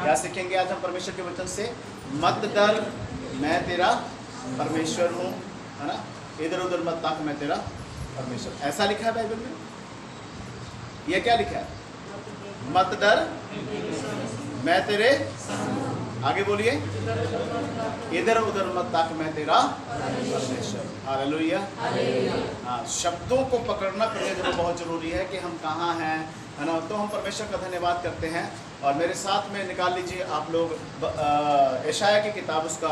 क्या सीखेंगे आज हम परमेश्वर के वचन से? मत डर, मैं तेरा परमेश्वर हूँ, है ना। इधर उधर मत ताक, मैं तेरा परमेश्वर। ऐसा लिखा है बाइबल में? ये क्या लिखा है? मत डर, मैं तेरे, आगे बोलिए, इधर उधर मत ताक, मैं तेरा परमेश्वर। हालेलुया। हाँ, शब्दों को पकड़ना प्रियजनों बहुत जरूरी है कि हम कहाँ हैं, है ना। तो हम परमेश्वर का धन्यवाद करते हैं। और मेरे साथ में निकाल लीजिए आप लोग यशायाह की किताब, उसका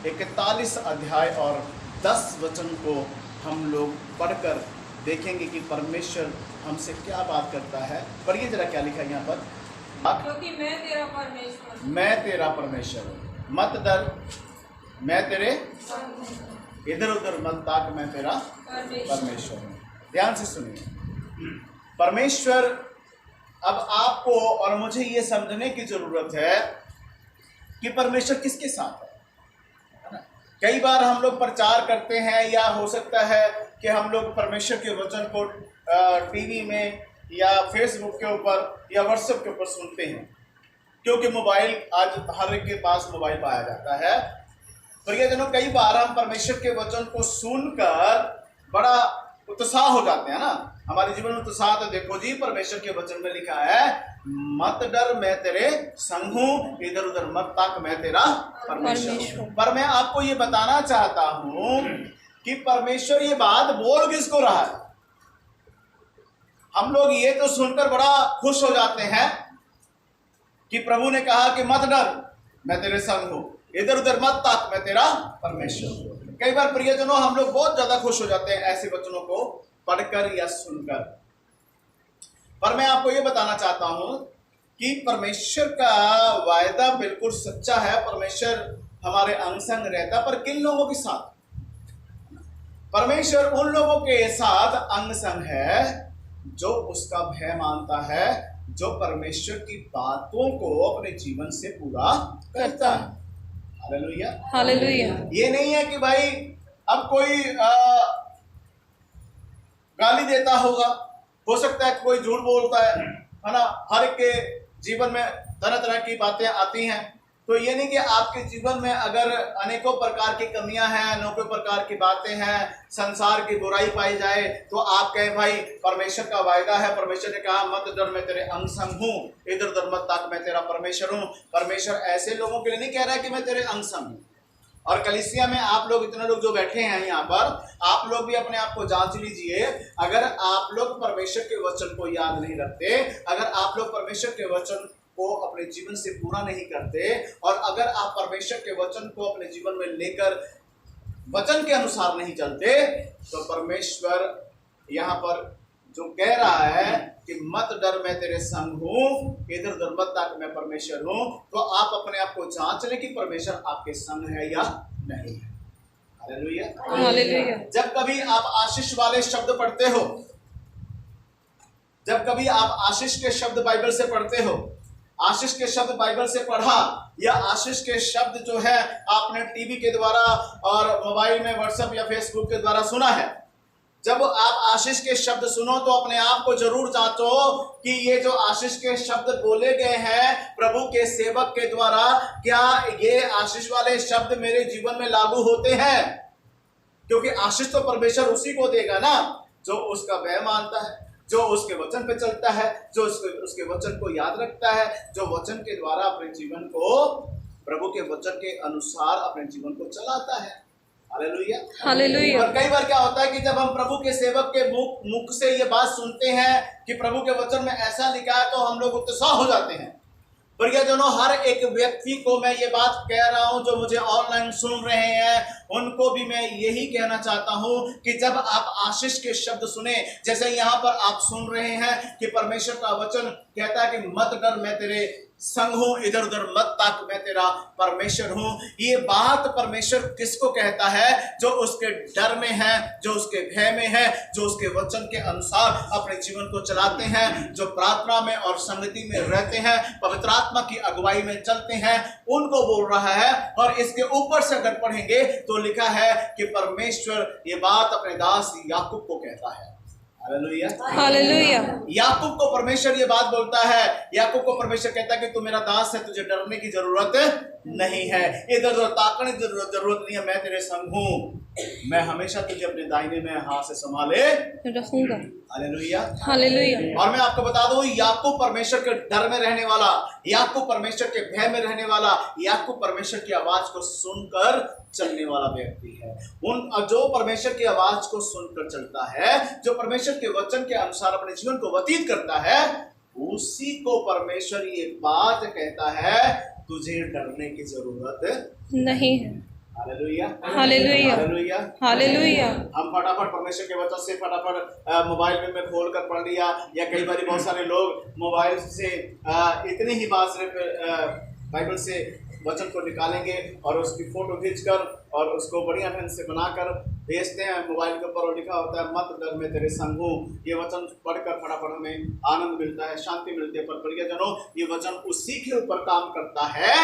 41 अध्याय और 10 वचन को हम लोग पढ़कर देखेंगे कि परमेश्वर हमसे क्या बात करता है। पढ़िए जरा क्या लिखा है यहाँ पर। क्योंकि मैं तेरा परमेश्वर हूँ। मैं तेरा परमेश्वर हूँ, मत डर, मैं तेरे, इधर उधर मत ताक, मैं तेरा परमेश्वर हूँ। ध्यान से सुनिए, परमेश्वर, अब आपको और मुझे ये समझने की जरूरत है कि परमेश्वर किसके साथ है ना। कई बार हम लोग प्रचार करते हैं, या हो सकता है कि हम लोग परमेश्वर के वचन को टीवी में या फेसबुक के ऊपर या व्हाट्सएप के ऊपर सुनते हैं, क्योंकि मोबाइल, आज हर एक के पास मोबाइल पाया जाता है। प्रियजनों, कई बार हम परमेश्वर के वचन को सुनकर बड़ा उत्साह हो जाते हैं ना, हमारे जीवन में उत्साह। तो देखो जी, परमेश्वर के वचन में लिखा है, मत डर, मैं तेरे संग हूँ, इधर उधर मत ताक, मैं तेरा परमेश्वर हूँ। पर मैं आपको ये बताना चाहता हूँ कि परमेश्वर ये बात बोल किसको रहा है। हम लोग ये तो सुनकर बड़ा खुश हो जाते हैं कि प्रभु ने कहा कि मत डर, मैं तेरे संग हूँ, इधर उधर मत ताक, मैं तेरा परमेश्वर हूँ। कई बार प्रियजनों, हम लोग बहुत ज्यादा खुश हो जाते हैं ऐसे वचनों को पढ़कर या सुनकर। पर मैं आपको ये बताना चाहता हूं कि परमेश्वर का वायदा बिल्कुल सच्चा है। परमेश्वर हमारे अंग संग रहता, पर किन लोगों के साथ? परमेश्वर उन लोगों के साथ अंग संग है जो उसका भय मानता है, जो परमेश्वर की बातों को अपने जीवन से पूरा करता है। Hallelujah, hallelujah. ये नहीं है कि भाई अब कोई गाली देता होगा, हो सकता है कोई झूठ बोलता है ना। हर एक के जीवन में तरह तरह की बातें आती हैं। तो ये नहीं कि आपके जीवन में अगर अनेकों प्रकार की कमियां हैं, अनेकों प्रकार की बातें हैं, संसार की बुराई पाई जाए, तो आप कहें भाई परमेश्वर का वायदा है, परमेश्वर ने कहा मत डर, मैं तेरे अंग संग हूँ, इधर उधर मत ताक, मैं तेरा परमेश्वर हूँ। परमेश्वर ऐसे लोगों के लिए नहीं कह रहा है कि मैं तेरे अंग संग हूँ। और कलीसिया में आप लोग, इतने लोग जो बैठे हैं यहाँ पर, आप लोग भी अपने आप को जांच लीजिए। अगर आप लोग परमेश्वर के वचन को याद नहीं रखते, अगर आप लोग परमेश्वर के वचन को अपने जीवन से पूरा नहीं करते, और अगर आप परमेश्वर के वचन को अपने जीवन में लेकर वचन के अनुसार नहीं चलते, तो परमेश्वर यहाँ पर जो कह रहा है कि मत डर, मैं तेरे संग हूँ, इधर उधर मत ताक, मैं परमेश्वर हूँ, तो आप अपने आप को जांच लें कि परमेश्वर आपके संग है या नहीं है। Hallelujah, hallelujah. जब कभी आप आशीष वाले शब्द पढ़ते हो, जब कभी आप आशीष के शब्द बाइबल से पढ़ते हो, आशीष के शब्द बाइबल से पढ़ा, या आशीष के शब्द जो है आपने टीवी के द्वारा और मोबाइल में व्हाट्सएप या फेसबुक के द्वारा सुना है, जब आप आशीष के शब्द सुनो तो अपने आप को जरूर जांचो कि ये जो आशीष के शब्द बोले गए हैं प्रभु के सेवक के द्वारा, क्या ये आशीष वाले शब्द मेरे जीवन में लागू होते हैं। क्योंकि आशीष तो परमेश्वर उसी को देगा ना जो उसका भय मानता है, जो उसके वचन पे चलता है, जो उसके वचन को याद रखता है, जो वचन के द्वारा अपने जीवन को प्रभु के वचन के अनुसार अपने जीवन को चलाता है। Hallelujah, hallelujah. और कई बार क्या होता है कि जब हम प्रभु के सेवक के मुख से ये बात सुनते हैं कि प्रभु के वचन में ऐसा लिखा है, तो हम लोग उत्साह हो जाते हैं। प्रियजनों, हर एक व्यक्ति को मैं ये बात कह रहा हूं जो मुझे ऑनलाइन सुन रहे हैं, उनको भी मैं यही कहना चाहता हूं कि जब आप आशीष के शब्द सुने, जैसे यहाँ पर आप सुन रहे हैं कि परमेश्वर का वचन कहता है कि मत डर, मैं तेरे संग हूं, इधर उधर मत ताक, मैं तेरा परमेश्वर हूं। ये बात परमेश्वर किसको कहता है? जो उसके डर में है, जो उसके भय में है, जो उसके वचन के अनुसार अपने जीवन को चलाते हैं, जो प्रार्थना में और संगति में रहते हैं, पवित्र आत्मा की अगुवाई में चलते हैं, उनको बोल रहा है। और इसके ऊपर से अगर पढ़ेंगे तो लिखा है कि परमेश्वर ये बात अपने दास याकूब को कहता है। हालेलुया। हालेलुया। याकूब को परमेश्वर ये बात बोलता है, याकूब को परमेश्वर कहता है कि तू मेरा दास है, तुझे डरने की जरूरत नहीं है, इधर उधर ताकने की जरूरत नहीं है, मैं तेरे संग हूँ, मैं हमेशा तुझे अपने दाहिने में हाथ से संभाले रखूंगा। हालेलुया। हालेलुया। और मैं आपको बता दूं, याकूब परमेश्वर के डर में रहने वाला, याकूब परमेश्वर के भय में रहने वाला, याकूब परमेश्वर की आवाज को सुनकर चलने वाला व्यक्ति है। जो परमेश्वर की आवाज को सुनकर चलता है, जो परमेश्वर के वचन के अनुसार अपने जीवन को व्यतीत करता है, उसी को परमेश्वर ये बात कहता है, तुझे डरने की जरूरत नहीं है। हालेलुया। हालेलुया। हालेलुया। हालेलुया। हम फटाफट परमेश्वर के वचन से फटाफट मोबाइल में खोल कर पढ़ लिया, या कई बार बहुत सारे लोग मोबाइल से इतनी ही बात सिर्फ बाइबल से वचन को निकालेंगे और उसकी फोटो खींचकर और उसको बढ़िया ढंग से बनाकर भेजते हैं मोबाइल के ऊपर, और लिखा होता है मत डर मैं तेरे संग हूँ। ये वचन पढ़कर फटाफट हमें आनंद मिलता है, शांति मिलती है, पर प्रियजनों ये वचन उसी के ऊपर काम करता है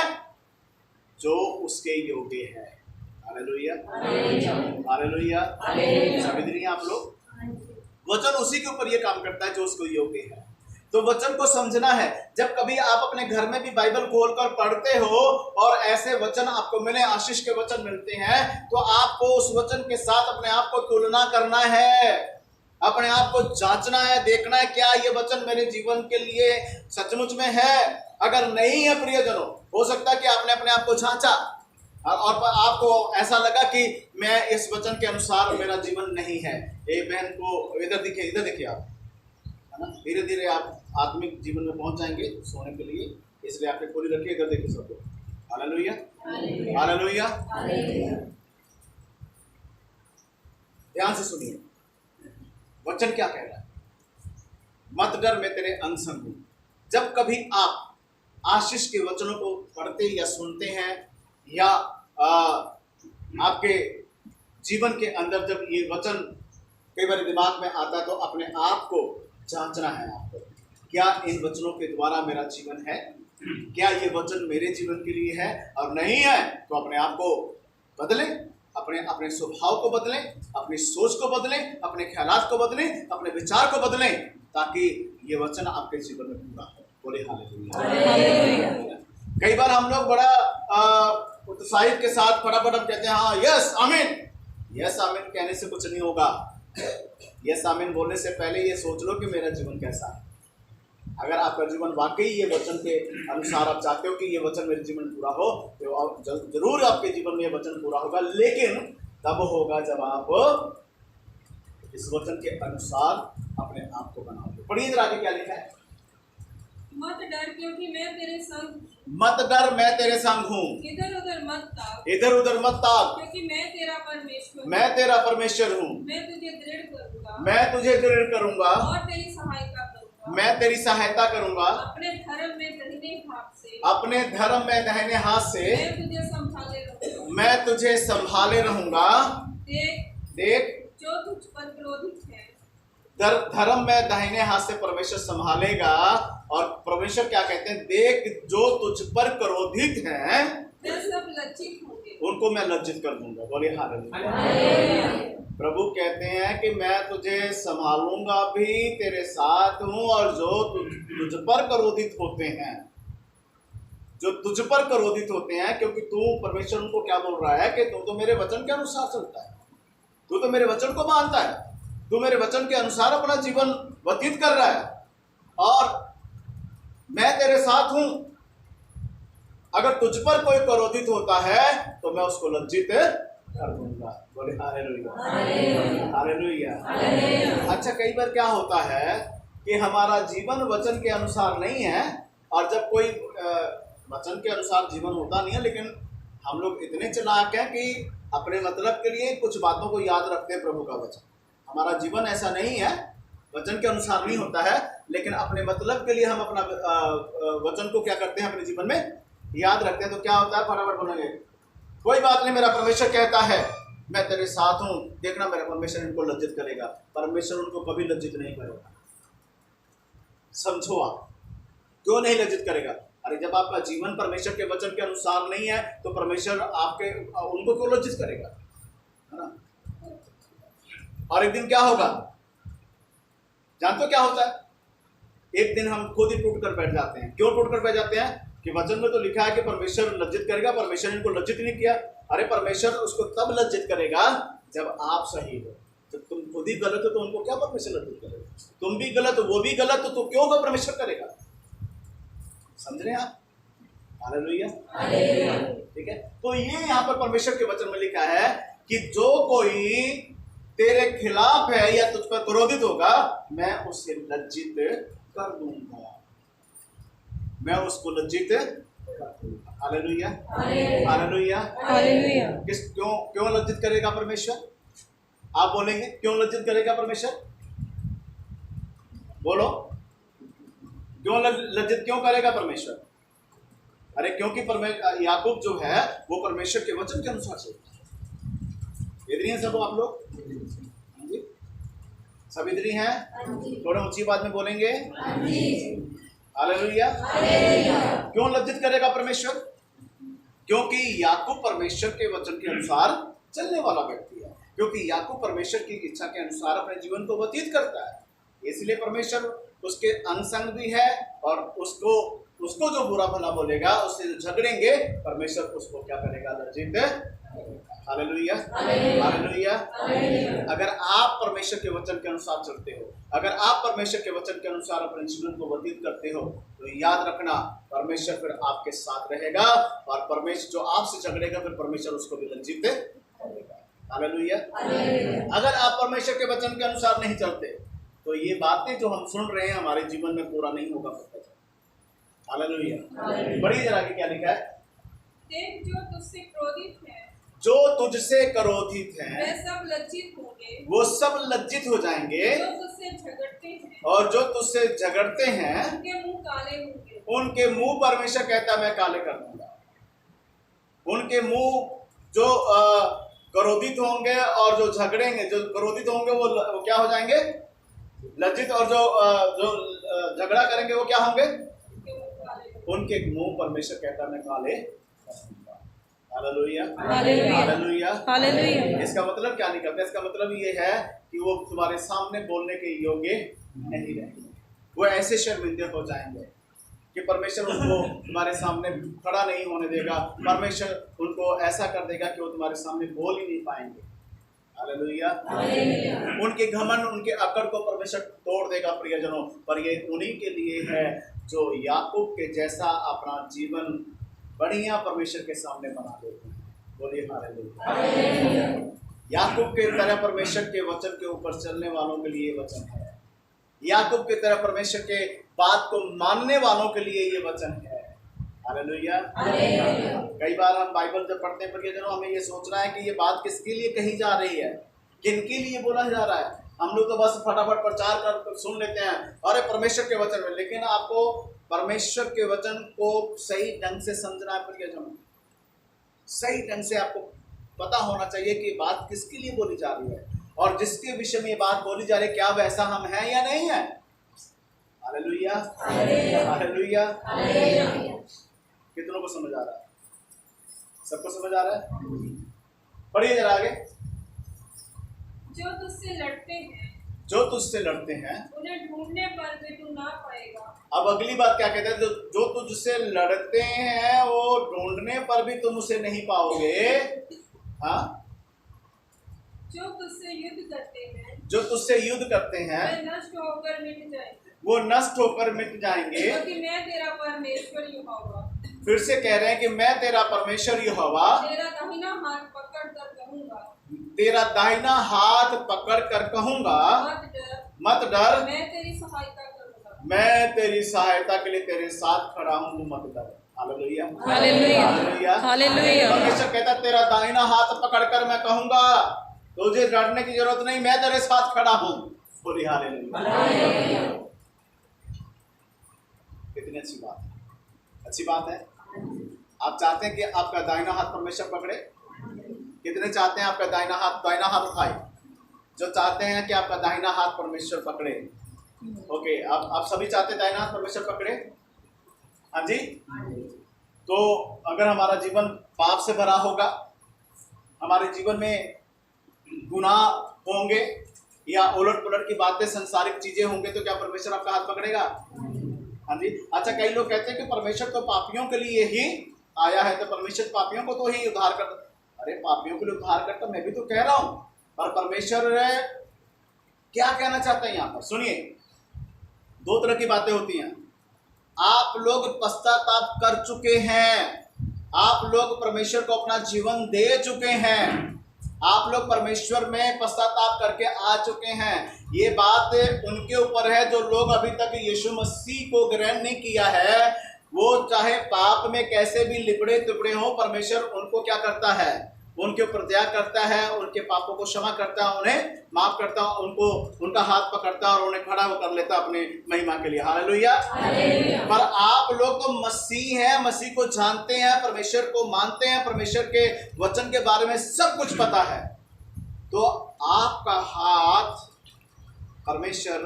जो उसके योग्य है। हालेलुया। हालेलुया। समझ रही हैं आप लोग? वचन उसी के ऊपर ये काम करता है जो उसको योग्य है। तो वचन को समझना है। जब कभी आप अपने घर में भी बाइबल खोलकर पढ़ते हो और ऐसे वचन आपको मिले, आशीष के वचन मिलते हैं, तो आपको उस वचन के साथ अपने आप को तुलना करना है, अपने आप को जांचना है, देखना है क्या ये वचन मेरे जीवन के लिए सचमुच में है। अगर नहीं है प्रियजनों, हो सकता है कि आपने अपने आप को जांचा और आपको ऐसा लगा कि मैं इस वचन के अनुसार मेरा जीवन नहीं है। एक बहन को इधर देखिए आप, है ना, धीरे धीरे आप आत्मिक जीवन में पहुंच जाएंगे सोने के लिए, इसलिए आंखें खोली रखिए, इधर देखिए सब लोग। हालेलुया। हालेलुया। ध्यान से सुनिए वचन क्या कह रहा है। मत डर मैं तेरे अंग संग हूं। जब कभी आप आशीष के वचनों को पढ़ते या सुनते हैं, या आपके जीवन के अंदर जब ये वचन कई बार दिमाग में आता है, तो अपने आप को जांचना है आपको, क्या इन वचनों के द्वारा मेरा जीवन है, क्या ये वचन मेरे जीवन के लिए है। और नहीं है तो अपने आप को बदलें, अपने स्वभाव को बदलें, अपनी सोच को बदलें, अपने ख्यालात को बदलें, अपने विचार को बदलें, ताकि ये वचन आपके जीवन में पूरा हो। बोले हालेलुया। कई बार हम लोग बड़ा उत्साहित के साथ फटाफट हम कहते हैं हाँ यस आमीन। यस आमीन कहने से कुछ नहीं होगा। यस आमीन बोलने से पहले ये सोच लो कि मेरा जीवन कैसा है। अगर आपका जीवन वाकई ये वचन के अनुसार आप चाहते हो कि ये वचन मेरे जीवन में पूरा हो, तो जरूर आपके जीवन में ये वचन पूरा होगा, लेकिन तब होगा जब आप इस वचन के अनुसार अपने आप को बनाओगे। पढ़िए जरा आगे क्या लिखा है। मत डर क्योंकि मैं तेरे संग, मत डर मैं तेरे संग हूँ। इधर उधर मत ताक, इधर उधर मत ताक, क्योंकि मैं तेरा परमेश्वर हूँ। मैं तेरा परमेश्वर हूँ। मैं तुझे दृढ़ करूंगा, मैं तुझे दृढ़ करूंगा और तेरी सहायता करूंगा। मैं तेरी सहायता करूंगा। अपने धर्म में दाहिने हाथ से, अपने धर्म में दाहिने हाथ से मैं तुझे संभाले रहूंगा। मैं तुझे संभाले रहूंगा। देख जो तुझ पर क्रोधित है, धर्म में दाहिने हाथ से परमेश्वर संभालेगा। और परमेश्वर क्या कहते हैं, देख जो तुझ पर क्रोधित हैं वे सब लज्जित होंगे, उनको मैं लज्जित कर दूंगा। बोलिए हालेलुया। प्रभु कहते हैं कि मैं तुझे संभालूंगा भी, तेरे साथ हूं, और जो तुझ पर क्रोधित होते हैं, जो तुझ पर क्रोधित होते हैं, क्योंकि तू, परमेश्वर उनको क्या बोल रहा है कि तू तो मेरे वचन के अनुसार चलता है, तू तो मेरे वचन को मानता है, तू मेरे वचन के अनुसार अपना जीवन व्यतीत कर रहा है, और मैं तेरे साथ हूं। अगर तुझ पर कोई क्रोधित होता है तो मैं उसको लज्जित कर दूंगा। बोले हालेलुया। हालेलुया। अच्छा, कई बार क्या होता है कि हमारा जीवन वचन के अनुसार नहीं है, और जब कोई वचन के अनुसार जीवन होता नहीं है, लेकिन हम लोग इतने चालाक हैं कि अपने मतलब के लिए कुछ बातों को याद रखते हैं प्रभु का वचन। हमारा जीवन ऐसा नहीं है, वचन के अनुसार नहीं होता है, लेकिन अपने मतलब के लिए हम अपना वचन को क्या करते हैं, अपने जीवन में याद रखते हैं। तो क्या होता है, फटाफट बोलेंगे कोई बात नहीं, मेरा परमेश्वर कहता है मैं तेरे साथ हूं, देखना मेरा परमेश्वर इनको लज्जित करेगा। परमेश्वर उनको कभी लज्जित नहीं करेगा। समझो आप, क्यों नहीं लज्जित करेगा? अरे जब आपका जीवन परमेश्वर के वचन के अनुसार नहीं है तो परमेश्वर उनको क्यों लज्जित करेगा, है ना? और एक दिन क्या होगा, जानते हो क्या होता है? एक दिन हम खुद ही टूट कर बैठ जाते हैं। क्यों टूट कर बैठ जाते हैं? कि वचन में तो लिखा है कि परमेश्वर लज्जित करेगा, परमेश्वर ने इनको लज्जित नहीं किया। अरे परमेश्वर उसको तब लज्जित करेगा जब आप सही हो। जब तुम खुद ही गलत हो तो उनको क्या परमेश्वर लज्जित करेगा? तुम भी गलत हो, वो भी गलत हो, तो क्यों का परमेश्वर करेगा? समझ रहे हैं आप? हालेलुया। ठीक है, तो ये यहाँ पर परमेश्वर के वचन में लिखा है कि जो कोई तेरे खिलाफ है या तुझ पर क्रोधित होगा, मैं उसे लज्जित कर दूंगा, मैं उसको लज्जित कर दूंगा। Hallelujah, hallelujah, hallelujah. क्यों लज्जित करेगा परमेश्वर? आप बोलेंगे क्यों लज्जित करेगा परमेश्वर? बोलो, क्यों लज्जित क्यों करेगा परमेश्वर? अरे क्योंकि याकूब जो है वो परमेश्वर के वचन के अनुसार चलता है। इधर हैं सब आप लोग? सब इधर हैं? थोड़ा ऊंची बात में बोलेंगे हालेलुया। क्यों लज्जित करेगा परमेश्वर? क्योंकि याकूब परमेश्वर के वचन के अनुसार चलने वाला व्यक्ति है, क्योंकि याकूब परमेश्वर की इच्छा के अनुसार अपने जीवन को व्यतीत करता है, इसलिए परमेश्वर उसके अंग संग भी है, और उसको जो बुरा भला बोलेगा, उससे जो झगड़ेंगे, परमेश्वर उसको क्या करेगा? लज्जित। Hallelujah, hallelujah. अगर आप परमेश्वर के वचन के अनुसार चलते हो, अगर आप परमेश्वर के वचन के अनुसार अपने जीवन को व्यतीत करते हो, तो याद रखना परमेश्वर फिर आपके साथ रहेगा, और परमेश्वर जो आपसे झगड़ेगा फिर परमेश्वर उसको भी लज्जित करेगा। हालेलुया। अगर आप परमेश्वर के वचन के अनुसार नहीं चलते तो ये बातें जो हम सुन रहे हैं हमारे जीवन में पूरा नहीं होगा। हालेलुया। बड़ी जरा के क्या लिखा है? देख जो तुझसे क्रोधित है, जो तुझसे क्रोधित हैं, वे सब लज्जित होंगे, वो सब लज्जित हो जाएंगे, जो तुझसे झगड़ते हैं, और जो तुझसे झगड़ते हैं उनके मुंह काले होंगे, उनके मुंह परमेश्वर कहता है मैं काले कर दूंगा। उनके मुंह जो क्रोधित होंगे और जो झगड़ेंगे, जो क्रोधित होंगे वो क्या हो जाएंगे? लज्जित। और जो झगड़ा करेंगे वो क्या होंगे? उनके मुंह परमेश्वर कहता है मैं काले कर दूंगा। Hallelujah, hallelujah, hallelujah. इसका मतलब क्या निकलता है? इसका मतलब ये है कि वो तुम्हारे सामने बोलने के योग्य नहीं रहेंगे, वो ऐसे शर्मिंदे हो जाएंगे कि परमेश्वर उनको तुम्हारे सामने खड़ा नहीं होने देगा। परमेश्वर उनको ऐसा कर देगा कि वो तुम्हारे सामने बोल ही नहीं पाएंगे। हालेलुया। उनके घमंड, उनके अकड़ को परमेश्वर तोड़ देगा प्रियजनों। पर ये उन्हीं के लिए है जो याकूब के जैसा अपना जीवन बढ़िया परमेश्वर के सामने बना देते हैं। बोलिए हालेलुया। याकूब के तरह परमेश्वर के वचन के ऊपर चलने वालों के लिए वचन है। याकूब की तरह परमेश्वर के बात को मानने वालों के लिए ये वचन है। हालेलुया। कई बार हम बाइबल जब पढ़ते हैं प्रियजनों, हमें ये सोचना है कि ये बात किसके लिए कही जा रही है, किनके लिए बोला जा रहा है। हम लोग तो बस फटाफट प्रचार कर सुन लेते हैं, अरे परमेश्वर के वचन में, लेकिन आपको परमेश्वर के वचन को सही ढंग से समझना है प्रियजनों। सही ढंग से आपको पता होना चाहिए कि बात किसके लिए बोली जा रही है, और जिसके विषय में ये बात बोली जा रही है क्या वैसा हम हैं या नहीं है। Hallelujah, hallelujah. कितनों को समझ आ रहा है? सबको समझ आ रहा है? पढ़िए जरा आगे। जो तुझसे लड़ते हैं, जो तुझसे लड़ते हैं, उन्हें ढूंढने पर भी तू ना पाएगा। अब अगली बात क्या कहते हैं? जो तुझसे लड़ते हैं वो ढूंढने पर भी तुम उसे नहीं पाओगे। हाँ, जो तुझसे युद्ध करते हैं, जो तुझसे युद्ध करते हैं, वे नष्ट होकर मिट जाएंगे, वो नष्ट होकर मिट जाएंगे। क्योंकि मैं तेरा परमेश्वर यहोवा, फिर से कह रहे हैं कि मैं तेरा परमेश्वर यहोवा तेरा दाहिना हाथ पकड़ कर कहूंगा, तेरा दाहिना हाथ पकड़ कर कहूंगा, मत डर, मैं तेरी सहायता करूंगा, मैं तेरी सहायता के लिए तेरे साथ खड़ा हूं, तू मत डर। Hallelujah, hallelujah, hallelujah. परमेश्वर कहता तेरा दाहिना हाथ पकड़ कर मैं कहूंगा तुझे डरने की जरूरत नहीं, मैं तेरे साथ खड़ा हूं। बोली हालेलुया। कितनी अच्छी बात है, अच्छी बात है। आप चाहते हैं कि आपका दाहिना हाथ परमेश्वर पकड़े? कितने चाहते हैं आपका दाहिना हाथ उठाए? जो चाहते हैं कि आपका दाहिना हाथ परमेश्वर पकड़े। ओके, आप सभी चाहते हैं दाहिना हाथ परमेश्वर पकड़े? हाँ जी। तो अगर हमारा जीवन पाप से भरा होगा, हमारे जीवन में गुनाह होंगे, या उलट पुलट की बातें, संसारिक चीजें होंगे तो क्या परमेश्वर आपका हाथ पकड़ेगा? हाँ जी। अच्छा, कई लोग कहते हैं कि परमेश्वर तो पापियों के लिए ही आया है, तो परमेश्वर पापियों को तो ही उद्धार कर। अरे पापियों के लिए उद्धार करता, मैं भी तो कह रहा हूं, पर परमेश्वर क्या कहना चाहते हैं यहाँ पर? सुनिए, दो तरह की बातें होती हैं। आप लोग पश्चाताप कर चुके हैं, आप लोग परमेश्वर को अपना जीवन दे चुके हैं, आप लोग परमेश्वर में पश्चाताप करके आ चुके हैं। ये बात उनके ऊपर है जो लोग अभी तक यीशु मसीह को ग्रहण नहीं किया है। वो चाहे पाप में कैसे भी लिपड़े तिपड़े हो, परमेश्वर उनको क्या करता है? उनके ऊपर दया करता है, उनके पापों को क्षमा करता है, उन्हें माफ करता है, उनको उनका हाथ पकड़ता है और उन्हें खड़ा कर लेता है अपने महिमा के लिए। हालेलुया। पर आप लोग तो मसीह हैं, मसीह को जानते हैं, परमेश्वर को मानते हैं, परमेश्वर के वचन के बारे में सब कुछ पता है, तो आपका हाथ परमेश्वर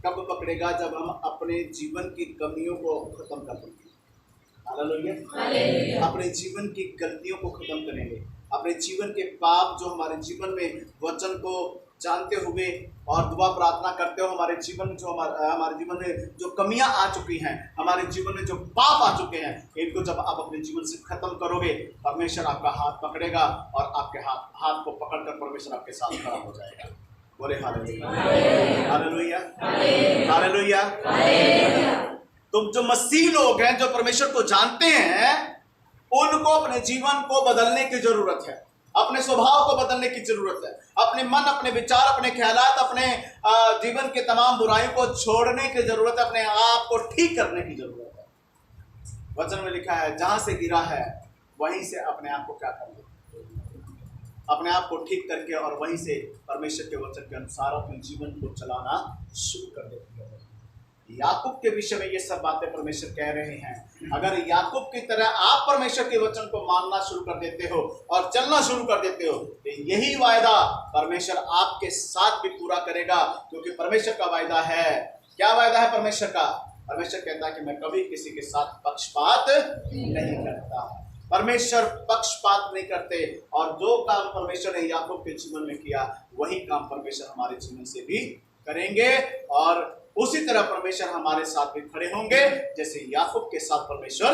कब पकड़ेगा? जब हम अपने जीवन की कमियों को खत्म कर देंगे। हालेलुया। अपने जीवन की गलतियों को खत्म करेंगे, अपने जीवन के पाप जो हमारे जीवन में वचन को जानते हुए और दुआ प्रार्थना करते हो, हमारे जीवन में जो हमारे जीवन में जो कमियां आ चुकी हैं, हमारे जीवन में जो पाप आ चुके हैं, इनको जब आप अपने जीवन से खत्म करोगे, परमेश्वर आपका हाथ पकड़ेगा और आपके हाथ को पकड़कर परमेश्वर आपके साथ खड़ा हो जाएगा। बोले हालेलुया, हालेलुया, हालेलुया। तुम जो मसीह लोग हैं, जो परमेश्वर को जानते हैं, उनको अपने जीवन को बदलने की जरूरत है, अपने स्वभाव को बदलने की जरूरत है, अपने मन, अपने विचार, अपने ख्यालात, अपने जीवन के तमाम बुराइयों को छोड़ने की जरूरत है, अपने आप को ठीक करने की जरूरत है। वचन में लिखा है, जहां से गिरा है वहीं से अपने आप को क्या कर लो, अपने आप को ठीक करके और वहीं से परमेश्वर के वचन के अनुसार अपने जीवन को चलाना शुरू कर देती है। याकूब के विषय में ये सब बातें परमेश्वर कह रहे हैं। अगर याकूब की तरह आप परमेश्वर के वचन को मानना शुरू कर देते हो और चलना शुरू कर देते हो, तो यही वायदा परमेश्वर आपके साथ भी पूरा करेगा, क्योंकि परमेश्वर का वायदा है। क्या वायदा है परमेश्वर का? परमेश्वर कहता है कि मैं कभी किसी के साथ पक्षपात नहीं करता। परमेश्वर पक्षपात नहीं करते, और जो काम परमेश्वर ने याकूब के जीवन में किया, वही काम परमेश्वर हमारे जीवन से भी करेंगे, और उसी तरह परमेश्वर हमारे साथ भी खड़े होंगे जैसे याकूब के साथ परमेश्वर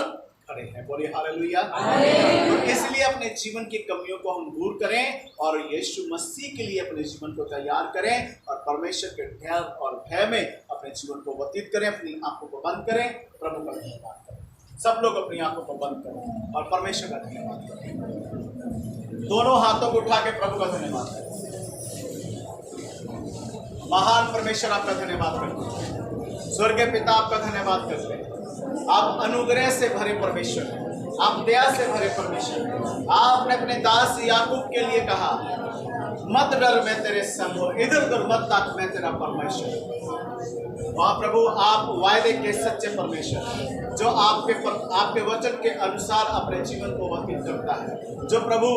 खड़े हैं। बोलिए हालेलुया। तो इसलिए अपने जीवन की कमियों को हम दूर करें और यीशु मसीह के लिए अपने जीवन को तैयार करें, और परमेश्वर के डर और भय में अपने जीवन को व्यतीत करें। अपनी आंखों को बंद करें, प्रभु का धन्यवाद करें। सब लोग अपनी आंखों को बंद करें और परमेश्वर का धन्यवाद करें। दोनों हाथों को उठा के प्रभु का धन्यवाद करें। महान परमेश्वर आपका धन्यवाद करते हैं, स्वर्गीय पिता आपका धन्यवाद करते हैं। आप अनुग्रह से भरे परमेश्वर हैं, आप दया से भरे परमेश्वर हैं। आपने अपने दास याकूब के लिए कहा, मत डर मैं तेरे संग हूं, इधर उधर मत ताक मैं तेरा परमेश्वर। और प्रभु आप वायदे के सच्चे परमेश्वर हैं, जो आपके वचन के अनुसार अपने जीवन को व्यतीत करता है, जो प्रभु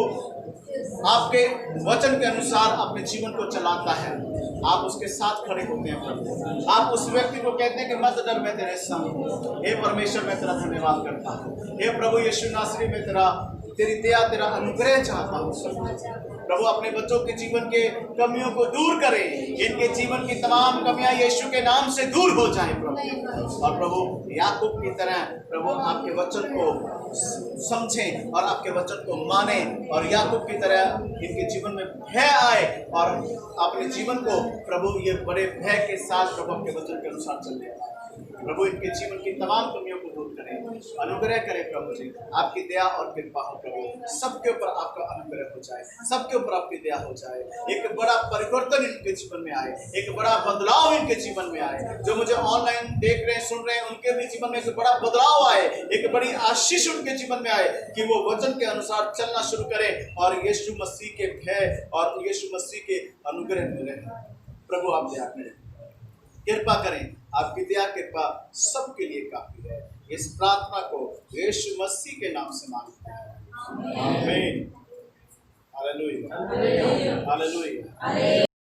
आपके वचन के अनुसार अपने जीवन को चलाता है। आप उसके साथ खड़े होते हैं प्रभु। आप उस व्यक्ति को कहते हैं कि मत डर मैं तेरे संग हूं। हे परमेश्वर मैं तेरा धन्यवाद करता हूं। हे प्रभु यीशु नासरी में तेरी दया, तेरा अनुग्रह चाहता हूं। प्रभु अपने बच्चों के जीवन के कमियों को दूर करें, इनके जीवन की तमाम कमियां यीशु के नाम से दूर हो जाएं प्रभु। और प्रभु याकूब की तरह प्रभु आपके वचन को समझें और आपके वचन को माने, और याकूब की तरह इनके जीवन में भय आए और अपने जीवन को प्रभु ये बड़े भय के साथ प्रभु आपके वचन के अनुसार चलने पाए। प्रभु इनके जीवन की तमाम कमियों को दूर करें, अनुग्रह करें प्रभु जी। आपकी दया और कृपा हो प्रभु, सबके ऊपर आपका अनुग्रह हो जाए, सबके ऊपर आपकी दया हो जाए। एक बड़ा परिवर्तन इनके जीवन में आए, एक बड़ा बदलाव इनके जीवन में आए। जो मुझे ऑनलाइन देख रहे हैं, सुन रहे हैं, उनके भी जीवन में एक बड़ा बदलाव आए, एक बड़ी आशीष उनके जीवन में आए कि वो वचन के अनुसार चलना शुरू करें और यीशु मसीह के भय और यीशु मसीह के अनुग्रह मिले। प्रभु आप दया करें, कृपा करें। आपकी दया कृपा सबके लिए काफी है। इस प्रार्थना को यीशु मसीह के नाम से मांगते हैं, आमीन। Hallelujah, hallelujah.